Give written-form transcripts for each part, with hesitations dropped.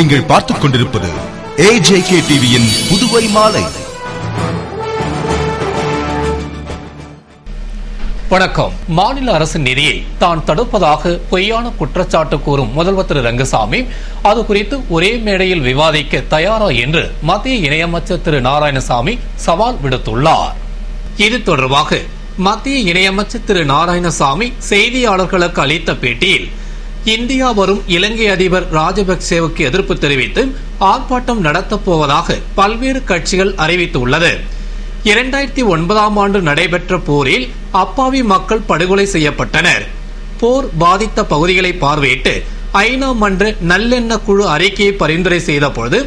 நீங்கள் பார்த்துக் கொண்டிருப்பது AJK டிவியின் புதுவை மாலை. வணக்கம். மாநில அரசின் நிதியை தான் தடுப்பதாக பொய்யான குற்றச்சாட்டு கூறும் முதல்வர் திரு ரங்கசாமி அது குறித்து ஒரே மேடையில் விவாதிக்க தயாரா என்று மத்திய இணையமைச்சர் திரு நாராயணசாமி சவால் விடுத்துள்ளார். இது தொடர்பாக மத்திய இணையமைச்சர் திரு நாராயணசாமி செய்தியாளர்களுக்கு அளித்த பேட்டியில், இந்தியா வரும் இலங்கை அதிபர் ராஜபக்சேவுக்கு எதிர்ப்பு தெரிவித்து ஆர்ப்பாட்டம் நடத்தப் போவதாக பல்வேறு கட்சிகள் அறிவித்துள்ளது. 2009ஆம் ஆண்டு நடைபெற்ற போரில் அப்பாவி மக்கள் படுகொலை செய்யப்பட்டனர். போர் பாதித்த பகுதிகளை பார்வையிட்டு ஐநா மன்ற நல்லெண்ண குழு அறிக்கையை பரிந்துரை செய்த பொழுது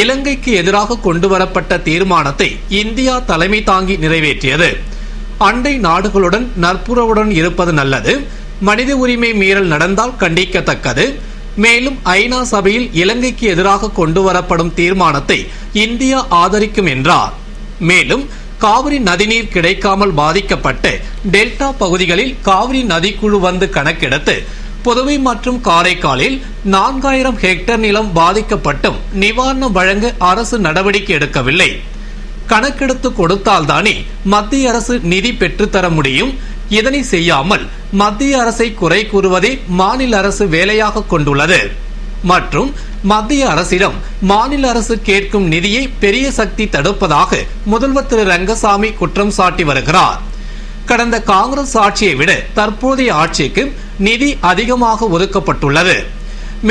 இலங்கைக்கு எதிராக கொண்டுவரப்பட்ட தீர்மானத்தை இந்தியா தலைமை தாங்கி நிறைவேற்றியது. அண்டை நாடுகளுடன் நட்புறவுடன் இருப்பது நல்லது, மனித உரிமை மீறல் நடந்தால் கண்டிக்கத்தக்கது. மேலும் ஐநா சபையில் இலங்கைக்கு எதிராக கொண்டுவரப்படும் தீர்மானத்தை இந்தியா ஆதரிக்கும் என்றார். மேலும் காவிரி நதிநீர் கிடைக்காமல் பாதிக்கப்பட்ட டெல்டா பகுதிகளில் காவிரி நதிக்குழு வந்து கணக்கெடுத்து புதுவை மற்றும் காரைக்காலில் 4000 ஹெக்டேர் நிலம் பாதிக்கப்பட்டும் நிவாரணம் வழங்க அரசு நடவடிக்கை எடுக்கவில்லை. கணக்கெடுத்து கொடுத்தால்தானே மத்திய அரசு நிதி பெற்றுத்தர முடியும். இதனை செய்யாமல் மத்திய அரசை குறை கூறுவதே மாநில அரசு வேலையாக கொண்டுள்ளது மற்றும் மத்திய அரசிடம் மாநில அரசு கேட்கும் நிதியை பெரிய சக்தி தடுப்பதாக முதல்வர் திரு ரங்கசாமி குற்றம் சாட்டி வருகிறார். கடந்த காங்கிரஸ் ஆட்சியை விட தற்போதைய ஆட்சிக்கு நிதி அதிகமாக ஒதுக்கப்பட்டுள்ளது.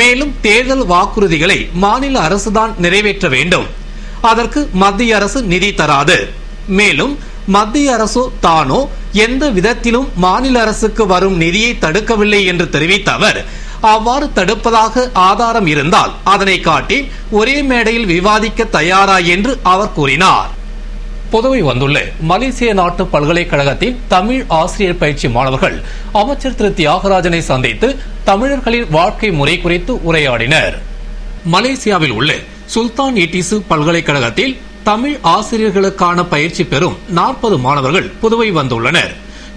மேலும் தேர்தல் வாக்குறுதிகளை மாநில அரசுதான் நிறைவேற்ற வேண்டும். அதற்கு மத்திய அரசு நிதி தராது. மேலும் மத்திய அரசோ தானோ எந்த விதத்திலும் மாநில அரசுக்கு வரும் நிதியை தடுக்கவில்லை என்று தெரிவித்த அவர், அவ்வாறு தடுப்பதாக ஆதாரம் இருந்தால் அதனை காட்டி ஒரே மேடையில் விவாதிக்க தயாரா என்று அவர் கூறினார். புதுவை வந்துள்ள மலேசிய நாட்டு பல்கலைக்கழகத்தின் தமிழ் ஆசிரியர் பயிற்சி மாணவர்கள் அமைச்சர் திரு தியாகராஜனை சந்தித்து தமிழர்களின் வாழ்க்கை முறை குறித்து உரையாடினர். மலேசியாவில் உள்ள சுல்தான் ஈட்டிசு பல்கலைக்கழகத்தில் தமிழ் ஆசிரியர்களுக்கான பயிற்சி பெறும் 40 மாணவர்கள் புதுவை வந்துள்ளனர்.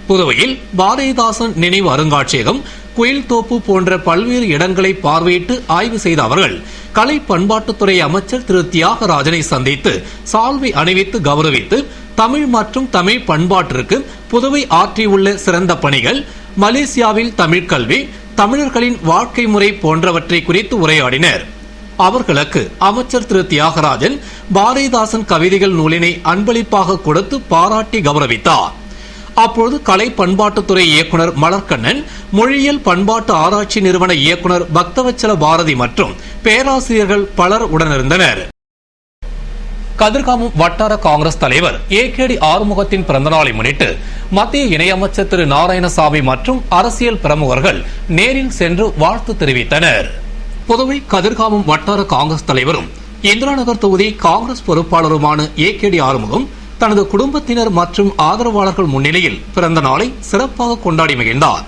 புதுவையில் பாரதிதாசன் நினைவு அருங்காட்சியகம், குயில் தோப்பு போன்ற பல்வேறு இடங்களை பார்வையிட்டு ஆய்வு செய்த அவர்கள் கலை பண்பாட்டுத்துறை அமைச்சர் திரு தியாகராஜனை சந்தித்து சால்வை அணிவித்து கௌரவித்து தமிழ் மற்றும் தமிழ் பண்பாட்டிற்கு புதுவை ஆற்றியுள்ள சிறந்த பணிகள், மலேசியாவில் தமிழ் கல்வி, தமிழர்களின் வாழ்க்கை முறை போன்றவற்றை குறித்து உரையாடினர். அவர்களுக்கு அமைச்சர் திரு தியாகராஜன் பாரதிதாசன் கவிதைகள் நூலினை அன்பளிப்பாக கொடுத்து பாராட்டி கௌரவித்தார். அப்போது கலை பண்பாட்டுத்துறை இயக்குனர் மலர்கண்ணன், மொழியியல் பண்பாட்டு ஆராய்ச்சி நிறுவன இயக்குனர் பக்தவச்சல பாரதி மற்றும் பேராசிரியர்கள் பலர் உடனிருந்தனர். கதிர்காமம் வட்டார காங்கிரஸ் தலைவர் AKD ஆறுமுகத்தின் பிறந்தநாளை முன்னிட்டு மத்திய இணையமைச்சர் திரு நாராயணசாமி மற்றும் அரசியல் பிரமுகர்கள் நேரில் சென்று வாழ்த்து தெரிவித்தனர். புதுவை கதிர்காமம் வட்டார காங்கிரஸ் தலைவரும் இந்திரா நகர் தொகுதி காங்கிரஸ் பொறுப்பாளருமான AKD ஆறுமுகம் தனது குடும்பத்தினர் மற்றும் ஆதரவாளர்கள் முன்னிலையில் பிறந்த நாளை சிறப்பாக கொண்டாடி மகிழ்ந்தார்.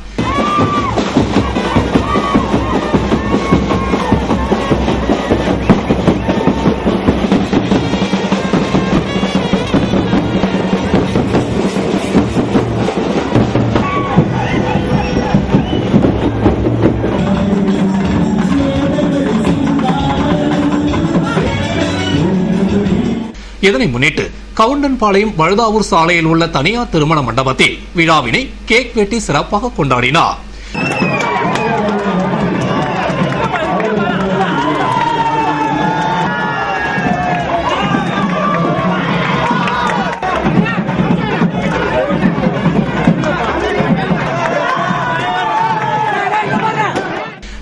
இதனை முன்னிட்டு கவுண்டன்பாளையம் வழுதாவூர் சாலையில் உள்ள தனியார் திருமண மண்டபத்தில் விழாவினை கேக் வெட்டி சிறப்பாக கொண்டாடினார்.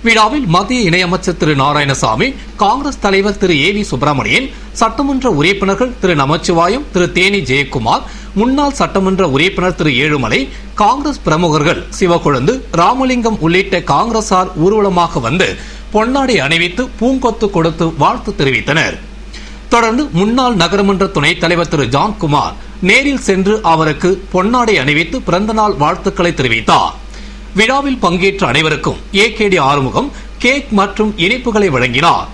விழாவில் மத்திய இணையமைச்சர் திரு நாராயணசாமி, காங்கிரஸ் தலைவர் திரு AV சுப்பிரமணியன், சட்டமன்ற உறுப்பினர்கள் திரு நமச்சிவாயம், திரு தேனி ஜெயக்குமார், முன்னாள் சட்டமன்ற உறுப்பினர் திரு ஏழுமலை, காங்கிரஸ் பிரமுகர்கள் சிவக்கொழுந்து, ராமலிங்கம் உள்ளிட்ட காங்கிரசார் ஊர்வலமாக வந்து பொன்னாடை அணிவித்து பூங்கொத்து கொடுத்து வாழ்த்து தெரிவித்தனர். தொடர்ந்து முன்னாள் நகரமன்ற துணைத் தலைவர் திரு ஜான்குமார் நேரில் சென்று அவருக்கு பொன்னாடை அணிவித்து பிறந்தநாள் வாழ்த்துக்களை தெரிவித்தார். விழாவில் பங்கேற்ற அனைவருக்கும் AKD ஆறுமுகம் கேக் மற்றும் இனிப்புகளை வழங்கினார்.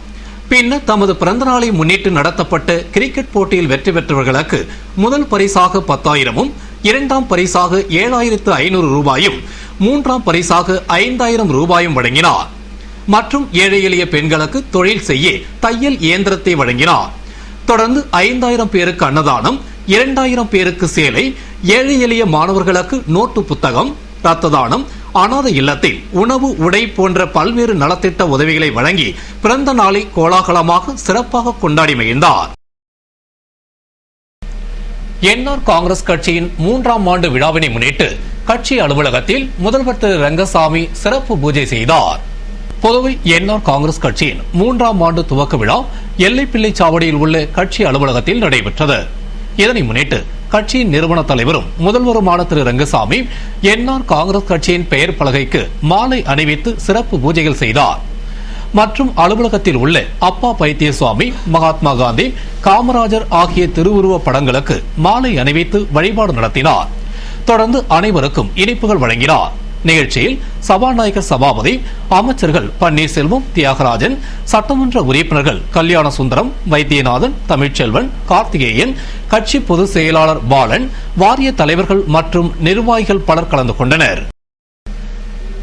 பின்னர் தமது பிறந்தநாளை முன்னிட்டு நடத்தப்பட்ட கிரிக்கெட் போட்டியில் வெற்றி பெற்றவர்களுக்கு முதல் பரிசாக 10,000, இரண்டாம் பரிசாக 7,500 ரூபாயும், மூன்றாம் பரிசாக 5,000 ரூபாயும் வழங்கினார். மற்றும் ஏழை எளிய பெண்களுக்கு தொழில் செய்ய தையல் இயந்திரத்தை வழங்கினார். தொடர்ந்து 5000 பேருக்கு அன்னதானம், 2000 பேருக்கு சேலை, ஏழை எளிய மாணவர்களுக்கு நோட்டு புத்தகம், ரத்த தானம், அனாதை இல்லத்தில் உணவு, உடை போன்ற பல்வேறு நலத்திட்ட உதவிகளை வழங்கி பிறந்த நாளை கோலாகலமாக சிறப்பாக கொண்டாடி மகிழ்ந்தார். என்ஆர் காங்கிரஸ் கட்சியின் 3ஆம் ஆண்டு விழாவினை முன்னிட்டு கட்சி அலுவலகத்தில் முதல்வர் திரு ரங்கசாமி சிறப்பு பூஜை செய்தார். புதுவை என்ஆர் காங்கிரஸ் கட்சியின் 3ஆம் ஆண்டு துவக்க விழா எல்லைப்பிள்ளை சாவடியில் உள்ள கட்சி அலுவலகத்தில் நடைபெற்றது. இதனை முன்னிட்டு கட்சியின் நிறுவன தலைவரும் முதல்வருமான திரு ரங்கசாமி என்ஆர் காங்கிரஸ் கட்சியின் பெயர் பலகைக்கு மாலை அணிவித்து சிறப்பு பூஜைகள் செய்தார். மற்றும் அலுவலகத்தில் உள்ள அப்பா பைத்தியசுவாமி, மகாத்மா காந்தி, காமராஜர் ஆகிய திருவுருவ படங்களுக்கு மாலை அணிவித்து வழிபாடு நடத்தினார். தொடர்ந்து அனைவருக்கும் இனிப்புகள் வழங்கினார். நிகழ்ச்சியில் சபாநாயகர் சபாபதி, அமைச்சர்கள் பன்னீர்செல்வம், தியாகராஜன், சட்டமன்ற உறுப்பினர்கள் கல்யாண சுந்தரம், வைத்தியநாதன், தமிழ்ச்செல்வன், கார்த்திகேயன், கட்சி பொதுச் செயலாளர் பாலன், வாரிய தலைவர்கள் மற்றும் நிர்வாகிகள் பலர் கலந்து கொண்டனர்.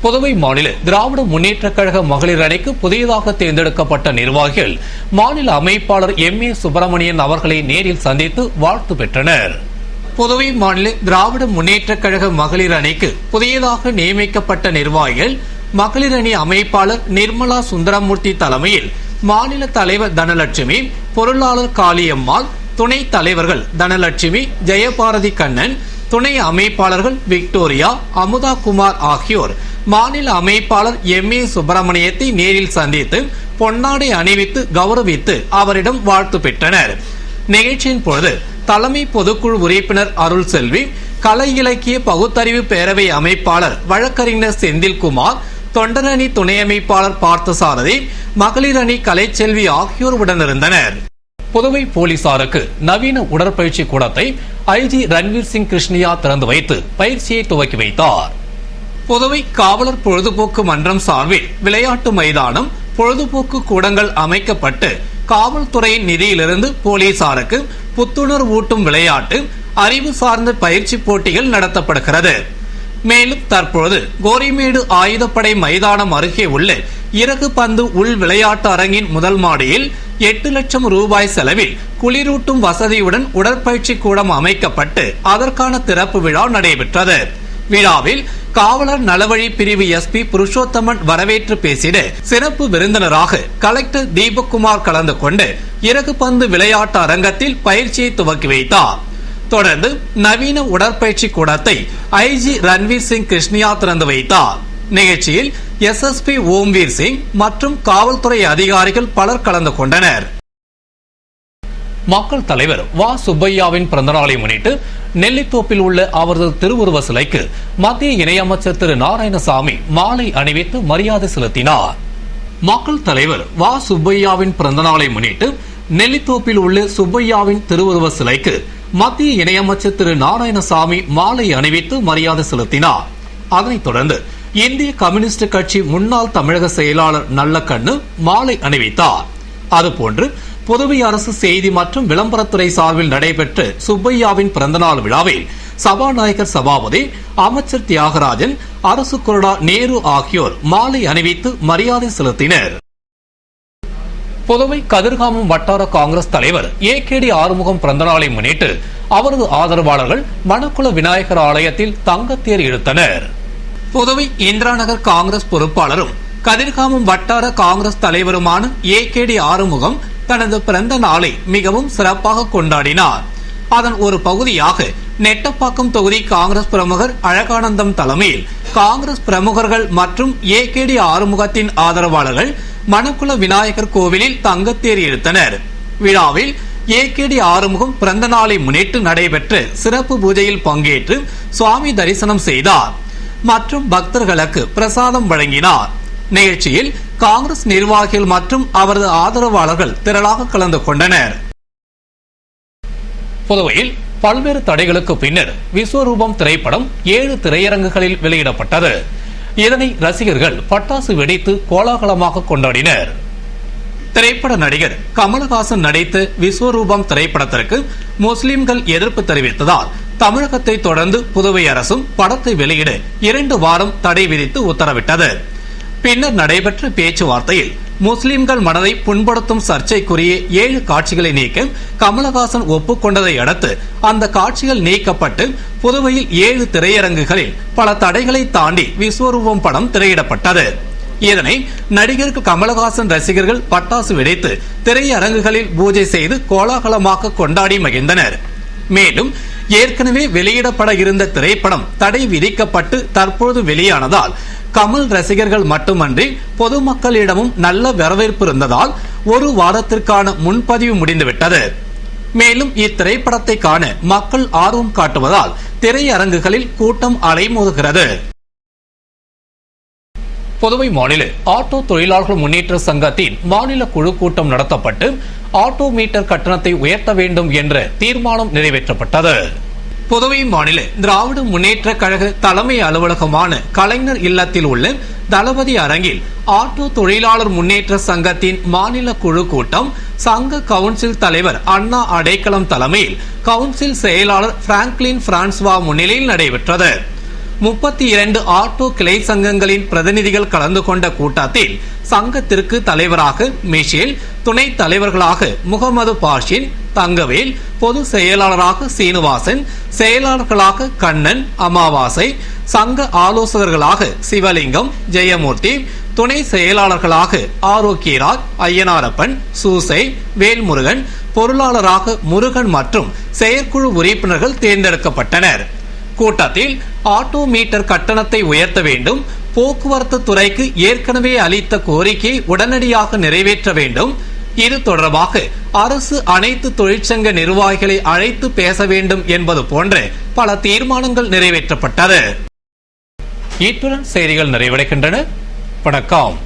புதுவை மாநில திராவிட முன்னேற்றக் கழக மகளிர் அணிக்கு புதியதாக தேர்ந்தெடுக்கப்பட்ட நிர்வாகிகள் மாநில அமைப்பாளர் எம்.ஏ. சுப்பிரமணியன் அவர்களை நேரில் சந்தித்து வாழ்த்து பெற்றனர். புதுவை மாநில திராவிட முன்னேற்றக் கழக மகளிர் அணிக்கு புதியதாக நியமிக்கப்பட்ட நிர்வாகிகள் மகளிர் அணி அமைப்பாளர் நிர்மலா சுந்தரமூர்த்தி தலைமையில் மாநில தலைவர் தனலட்சுமி, பொருளாளர் காளியம்மாள், துணைத் தலைவர்கள் தனலட்சுமி, ஜெயபாரதி கண்ணன், துணை அமைப்பாளர்கள் விக்டோரியா, அமுதா குமார் ஆகியோர் மாநில அமைப்பாளர் எம்.ஏ. சுப்பிரமணியத்தை நேரில் சந்தித்து பொன்னாடை அணிவித்து கௌரவித்து அவரிடம் வாழ்த்து பெற்றனர். நிகழ்ச்சியின் பொழுது தலைமை பொதுக்குழு உறுப்பினர் அருள் செல்வி, கலை இலக்கிய பகுத்தறிவு பேரவை அமைப்பாளர் வழக்கறிஞர் செந்தில்குமார், தொண்டரணி துணை அமைப்பாளர் பார்த்தசாரதி, மகளிர் அணி கலைச்செல்வி ஆகியோர் உடனிருந்தனர். புதுவை போலீசாருக்கு நவீன உடற்பயிற்சி கூடத்தை ஐஜி ரன்வீர் சிங் கிருஷ்ணியா திறந்து வைத்து பயிற்சியை துவக்கி வைத்தார். புதுவை காவலர் பொழுதுபோக்கு மன்றம் சார்பில் விளையாட்டு மைதானம், பொழுதுபோக்கு கூடங்கள் அமைக்கப்பட்டு காவல்துறையின் நிதியிலிருந்து போலீசாருக்கு புத்துணர்வு ஊட்டும் விளையாட்டு, அறிவு சார்ந்த பயிற்சி போட்டிகள் நடத்தப்படுகிறது. மேலும் தற்போது கோரிமேடு ஆயுதப்படை மைதானம் அருகே உள்ள இறகு பந்து உள் விளையாட்டு அரங்கின் முதல் மாடியில் 8 லட்சம் ரூபாய் செலவில் குளிரூட்டும் வசதியுடன் உடற்பயிற்சி கூடம் அமைக்கப்பட்டு அதற்கான திறப்பு விழா நடைபெற்றது. விழாவில் காவலர் நலவழி பிரிவு எஸ்பி புருஷோத்தமன் வரவேற்று பேசிட, சிறப்பு விருந்தினராக கலெக்டர் தீபக்குமார் கலந்து கொண்டு இறகு பந்து விளையாட்டு அரங்கத்தில் பயிற்சியை துவக்கி வைத்தார். தொடர்ந்து நவீன உடற்பயிற்சி கூடத்தை ஐஜி ரன்வீர் சிங் கிருஷ்ணியா திறந்து வைத்தார். நிகழ்ச்சியில் எஸ்எஸ்பி ஓம்வீர் சிங் மற்றும் காவல்துறை அதிகாரிகள் பலர் கலந்து கொண்டனர். மக்கள் தலைவர் வ. சுப்பையாவின் பிறந்தநாளை முன்னிட்டு நெல்லித்தோப்பில் உள்ள அவரது திருவுருவ சிலைக்கு மத்திய இணையமைச்சர் திரு நாராயணசாமி மாலை அணிவித்து மரியாதை செலுத்தினார். மக்கள் தலைவர் வ. சுப்பையாவின் பிறந்தநாளை முன்னிட்டு நெல்லித்தோப்பில் உள்ள சுப்பையாவின் திருவுருவ சிலைக்கு மத்திய இணையமைச்சர் திரு நாராயணசாமி மாலை அணிவித்து மரியாதை செலுத்தினார். அதனைத் தொடர்ந்து இந்திய கம்யூனிஸ்ட் கட்சி முன்னாள் தமிழக செயலாளர் நல்லக்கண்ணு மாலை அணிவித்தார். அதுபோன்று புதுவை அரசு செய்தி மற்றும் விளம்பரத்துறை சார்பில் நடைபெற்ற சுப்பையாவின் பிறந்தநாள் விழாவில் சபாநாயகர் சபாபதி, அமைச்சர் தியாகராஜன், அரசு கொறடா நேரு ஆகியோர் மாலை அணிவித்து மரியாதை செலுத்தினர். புதுவை கதிர்காமம் வட்டார காங்கிரஸ் தலைவர் ஏ.கே.டி. ஆறுமுகம் பிறந்தநாளை முன்னிட்டு அவரது ஆதரவாளர்கள் மணக்குள விநாயகர் ஆலயத்தில் தங்கத்தேர் இழுத்தனர். புதுவை இந்திரா நகர் காங்கிரஸ் பொறுப்பாளரும் கதிர்காமம் வட்டார காங்கிரஸ் தலைவருமான ஏ.கே.டி. ஆறுமுகம் தனது பிறந்த நாளை மிகவும் சிறப்பாக கொண்டாடினார். அதன் ஒரு பகுதியாக நெட்டப்பாக்கம் தொகுதி காங்கிரஸ் பிரமுகர் அழகானந்தம் தலைமையில் காங்கிரஸ் பிரமுகர்கள் மற்றும் ஏ.கே.டி. ஆறுமுகத்தின் ஆதரவாளர்கள் மணக்குள விநாயகர் கோவிலில் தங்கத்தேர் இழுத்தனர். விழாவில் ஏ.கே.டி. ஆறுமுகம் பிறந்த நாளை முன்னிட்டு நடைபெற்ற சிறப்பு பூஜையில் பங்கேற்று சுவாமி தரிசனம் செய்தார் மற்றும் பக்தர்களுக்கு பிரசாதம் வழங்கினார். நிகழ்ச்சியில் காங்கிரஸ் நிர்வாகிகள் மற்றும் அவரது ஆதரவாளர்கள் திரளாக கலந்து கொண்டனர். புதுவையில் பல்வேறு தடைகளுக்கு பின்னர் விஸ்வரூபம் திரைப்படம் 7 திரையரங்குகளில் வெளியிடப்பட்டது. இதனை ரசிகர்கள் பட்டாசு வெடித்து கோலாகலமாக கொண்டாடினர். திரைப்பட நடிகர் கமலஹாசன் நடித்த விஸ்வரூபம் திரைப்படத்திற்கு முஸ்லிம்கள் எதிர்ப்பு தெரிவித்ததால் தமிழகத்தை தொடர்ந்து புதுவை அரசும் படத்தை வெளியிட 2 வாரம் தடை விதித்து உத்தரவிட்டது. பின்னர் நடைபெற்ற பேச்சுவார்த்தையில் முஸ்லிம்கள் மனதை புண்படுத்தும் சர்ச்சைக்குரிய 7 காட்சிகளை நீக்க கமலஹாசன் ஒப்புக்கொண்டதை அடுத்து அந்த காட்சிகள் நீக்கப்பட்டு புதுவையில் 7 திரையரங்குகளில் பல தடைகளை தாண்டி விஸ்வரூபம் படம் திரையிடப்பட்டது. இதனை நடிகர் கமலஹாசன் ரசிகர்கள் பட்டாசு வெடித்து திரையரங்குகளில் பூஜை செய்து கோலாகலமாக கொண்டாடி மகிழ்ந்தனர். மேலும் ஏற்கனவே வெளியிடப்பட இருந்த திரைப்படம் தடை விதிக்கப்பட்டு தற்போது வெளியானதால் கமல் ரசிகர்கள் மட்டுமன்றி பொதுமக்களிடமும் நல்ல வரவேற்பு இருந்ததால் ஒரு வாரத்திற்கான முன்பதிவு முடிந்துவிட்டது. மேலும் இத்திரைப்படத்தை காண மக்கள் ஆர்வம் காட்டுவதால் திரையரங்குகளில் கூட்டம் அலைமோதுகிறது. புதுவை மாநில ஆட்டோ தொழிலாளர்கள் முன்னேற்ற சங்கத்தின் மாநில குழு கூட்டம் நடத்தப்பட்டு ஆட்டோ மீட்டர் கட்டணத்தை உயர்த்த வேண்டும் என்ற தீர்மானம் நிறைவேற்றப்பட்டது. புதுவை மாநில திராவிட முன்னேற்ற கழக தலைமை அலுவலகமான கலைஞர் இல்லத்தில் உள்ள தளபதி அரங்கில் ஆட்டோ தொழிலாளர் முன்னேற்ற சங்கத்தின் மாநில குழு கூட்டம் சங்க கவுன்சில் தலைவர் அண்ணா அடைக்கலம் தலைமையில் கவுன்சில் செயலாளர் பிராங்க்லின் பிரான்சுவா முன்னிலையில் நடைபெற்றது. 32 ஆட்டோ கிளை சங்கங்களின் பிரதிநிதிகள் கலந்து கொண்ட கூட்டத்தில் சங்கத்திற்கு தலைவராக மிஷேல், துணைத் தலைவர்களாக முகமது பாஷின், தங்கவேல், பொதுச் செயலாளராக சீனிவாசன், செயலாளர்களாக கண்ணன், அமாவாசை, சங்க ஆலோசகர்களாக சிவலிங்கம், ஜெயமூர்த்தி, துணை செயலாளர்களாக ஆரோக்கியராஜ், ஐயனாரப்பன், சூசை, வேல்முருகன், பொருளாளராக முருகன் மற்றும் செயற்குழு உறுப்பினர்கள் தேர்ந்தெடுக்கப்பட்டனர். கூட்டத்தில் ஆட்டோ மீட்டர் கட்டணத்தை உயர்த்த வேண்டும், போக்குவரத்து துறைக்கு ஏற்கனவே அளித்த கோரிக்கையை உடனடியாக நிறைவேற்ற வேண்டும், இது தொடர்பாக அரசு அனைத்து தொழிற்சங்க நிர்வாகிகளை அழைத்து பேச வேண்டும் என்பது போன்ற பல தீர்மானங்கள் நிறைவேற்றப்பட்டது. இத்துடன் செய்திகள் நிறைவடைகின்றன. வணக்கம்.